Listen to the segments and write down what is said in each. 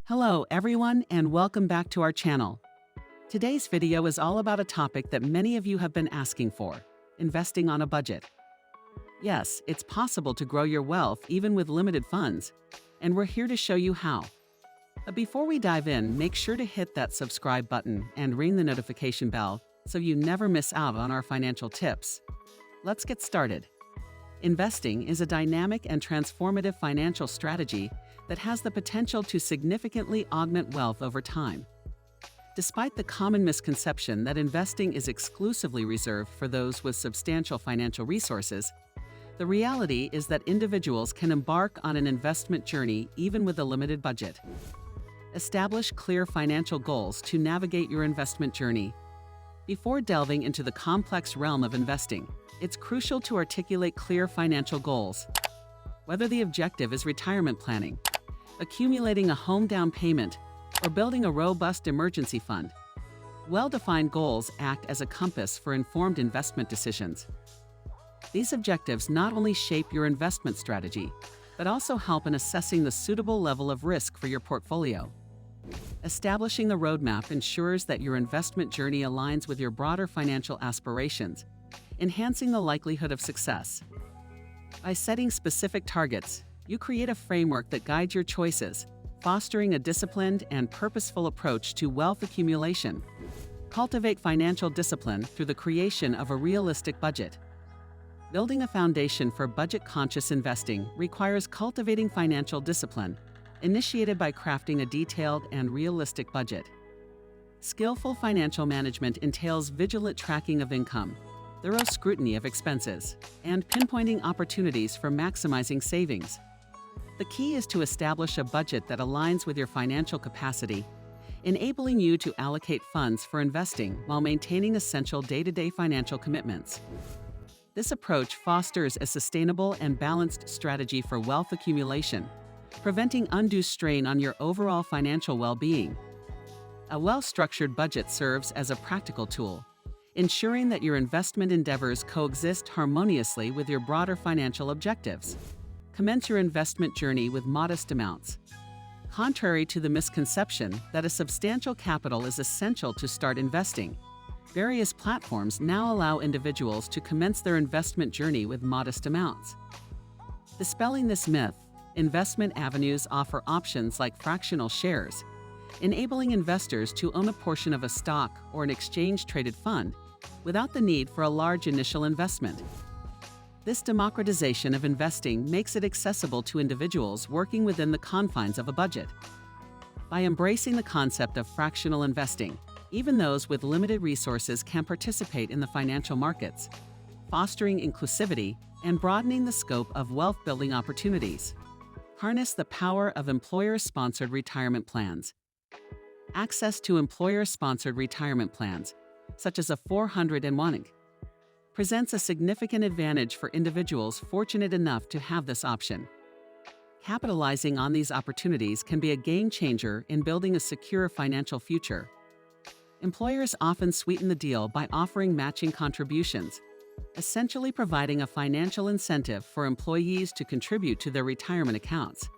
Hello everyone and welcome back to our channel. Today's video is all about a topic that many of you have been asking for, investing on a budget. Yes, it's possible to grow your wealth even with limited funds, and we're here to show you how. But before we dive in, make sure to hit that subscribe button and ring the notification bell so you never miss out on our financial tips. Let's get started. Investing is a dynamic and transformative financial strategy that has the potential to significantly augment wealth over time. Despite the common misconception that investing is exclusively reserved for those with substantial financial resources, the reality is that individuals can embark on an investment journey even with a limited budget. Establish clear financial goals to navigate your investment journey. Before delving into the complex realm of investing, it's crucial to articulate clear financial goals. Whether the objective is retirement planning, accumulating a home down payment, or building a robust emergency fund, well-defined goals act as a compass for informed investment decisions. These objectives not only shape your investment strategy, but also help in assessing the suitable level of risk for your portfolio. Establishing a roadmap ensures that your investment journey aligns with your broader financial aspirations, enhancing the likelihood of success. By setting specific targets, you create a framework that guides your choices, fostering a disciplined and purposeful approach to wealth accumulation. Cultivate financial discipline through the creation of a realistic budget. Building a foundation for budget-conscious investing requires cultivating financial discipline, initiated by crafting a detailed and realistic budget. Skillful financial management entails vigilant tracking of income, thorough scrutiny of expenses, and pinpointing opportunities for maximizing savings. The key is to establish a budget that aligns with your financial capacity, enabling you to allocate funds for investing while maintaining essential day-to-day financial commitments. This approach fosters a sustainable and balanced strategy for wealth accumulation, preventing undue strain on your overall financial well-being. A well-structured budget serves as a practical tool, ensuring that your investment endeavors coexist harmoniously with your broader financial objectives. Commence your investment journey with modest amounts. Contrary to the misconception that a substantial capital is essential to start investing, various platforms now allow individuals to commence their investment journey with modest amounts. Dispelling this myth, investment avenues offer options like fractional shares, enabling investors to own a portion of a stock or an exchange-traded fund without the need for a large initial investment. This democratization of investing makes it accessible to individuals working within the confines of a budget. By embracing the concept of fractional investing, even those with limited resources can participate in the financial markets, fostering inclusivity and broadening the scope of wealth-building opportunities. Harness the power of employer-sponsored retirement plans. Access to employer-sponsored retirement plans, such as a 401k, presents a significant advantage for individuals fortunate enough to have this option. Capitalizing on these opportunities can be a game changer in building a secure financial future. Employers often sweeten the deal by offering matching contributions, essentially providing a financial incentive for employees to contribute to their retirement accounts.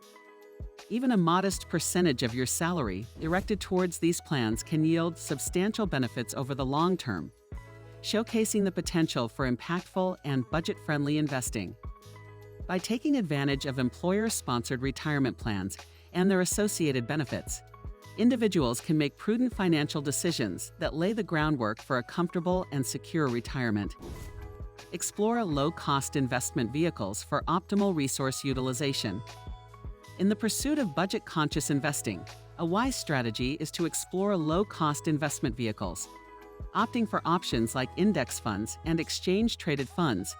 Even a modest percentage of your salary directed towards these plans can yield substantial benefits over the long term, showcasing the potential for impactful and budget-friendly investing. By taking advantage of employer-sponsored retirement plans and their associated benefits, individuals can make prudent financial decisions that lay the groundwork for a comfortable and secure retirement. Explore low-cost investment vehicles for optimal resource utilization. In the pursuit of budget-conscious investing, a wise strategy is to explore low-cost investment vehicles. Opting for options like index funds and exchange-traded funds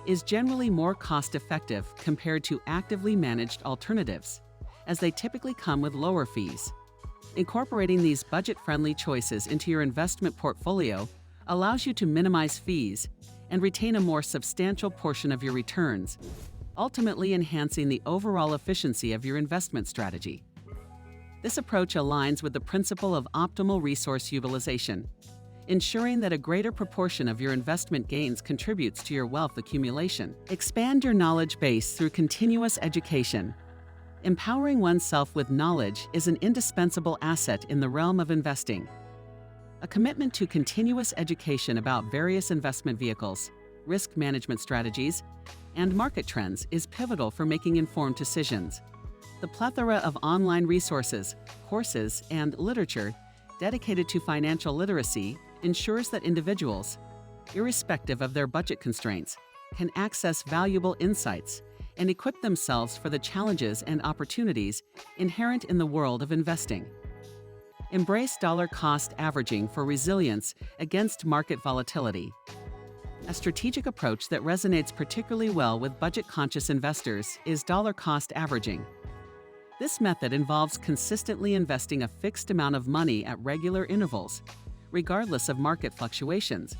is generally more cost-effective compared to actively managed alternatives, as they typically come with lower fees. Incorporating these budget-friendly choices into your investment portfolio allows you to minimize fees and retain a more substantial portion of your returns, ultimately enhancing the overall efficiency of your investment strategy. This approach aligns with the principle of optimal resource utilization, ensuring that a greater proportion of your investment gains contributes to your wealth accumulation. Expand your knowledge base through continuous education. Empowering oneself with knowledge is an indispensable asset in the realm of investing. A commitment to continuous education about various investment vehicles, risk management strategies, and market trends is pivotal for making informed decisions. The plethora of online resources, courses, and literature dedicated to financial literacy ensures that individuals, irrespective of their budget constraints, can access valuable insights and equip themselves for the challenges and opportunities inherent in the world of investing. Embrace dollar-cost averaging for resilience against market volatility. A strategic approach that resonates particularly well with budget-conscious investors is dollar-cost averaging. This method involves consistently investing a fixed amount of money at regular intervals, regardless of market fluctuations.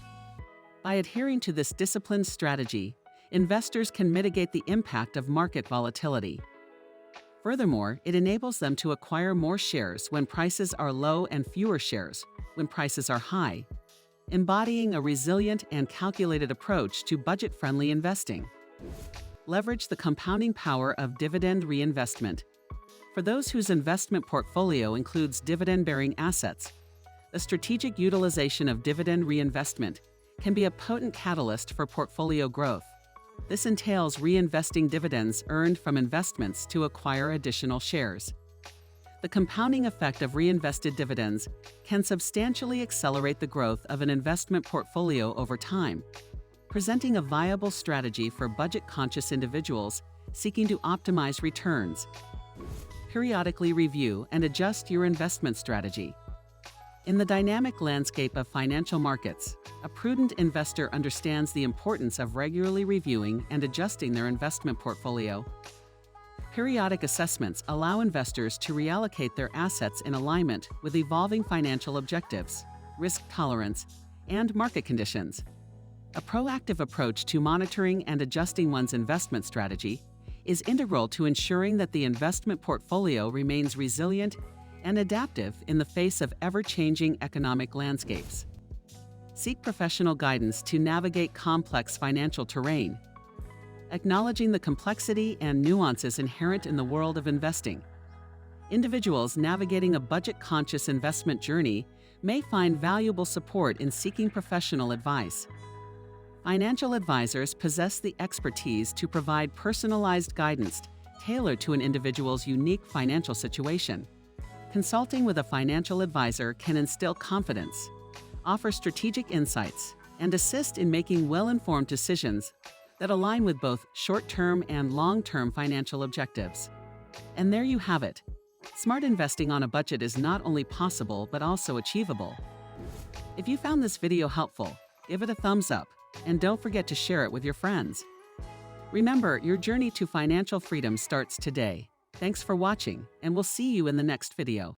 By adhering to this disciplined strategy, investors can mitigate the impact of market volatility. Furthermore, it enables them to acquire more shares when prices are low and fewer shares when prices are high, embodying a resilient and calculated approach to budget-friendly investing. Leverage the compounding power of dividend reinvestment. For those whose investment portfolio includes dividend-bearing assets, the strategic utilization of dividend reinvestment can be a potent catalyst for portfolio growth. This entails reinvesting dividends earned from investments to acquire additional shares. The compounding effect of reinvested dividends can substantially accelerate the growth of an investment portfolio over time, presenting a viable strategy for budget-conscious individuals seeking to optimize returns. Periodically review and adjust your investment strategy. In the dynamic landscape of financial markets, a prudent investor understands the importance of regularly reviewing and adjusting their investment portfolio. Periodic assessments allow investors to reallocate their assets in alignment with evolving financial objectives, risk tolerance, and market conditions. A proactive approach to monitoring and adjusting one's investment strategy is integral to ensuring that the investment portfolio remains resilient and adaptive in the face of ever-changing economic landscapes. Seek professional guidance to navigate complex financial terrain. Acknowledging the complexity and nuances inherent in the world of investing, individuals navigating a budget-conscious investment journey may find valuable support in seeking professional advice. Financial advisors possess the expertise to provide personalized guidance tailored to an individual's unique financial situation. Consulting with a financial advisor can instill confidence, offer strategic insights, and assist in making well-informed decisions that align with both short-term and long-term financial objectives. And there you have it. Smart investing on a budget is not only possible, but also achievable. If you found this video helpful, give it a thumbs up, and don't forget to share it with your friends. Remember, your journey to financial freedom starts today. Thanks for watching, and we'll see you in the next video.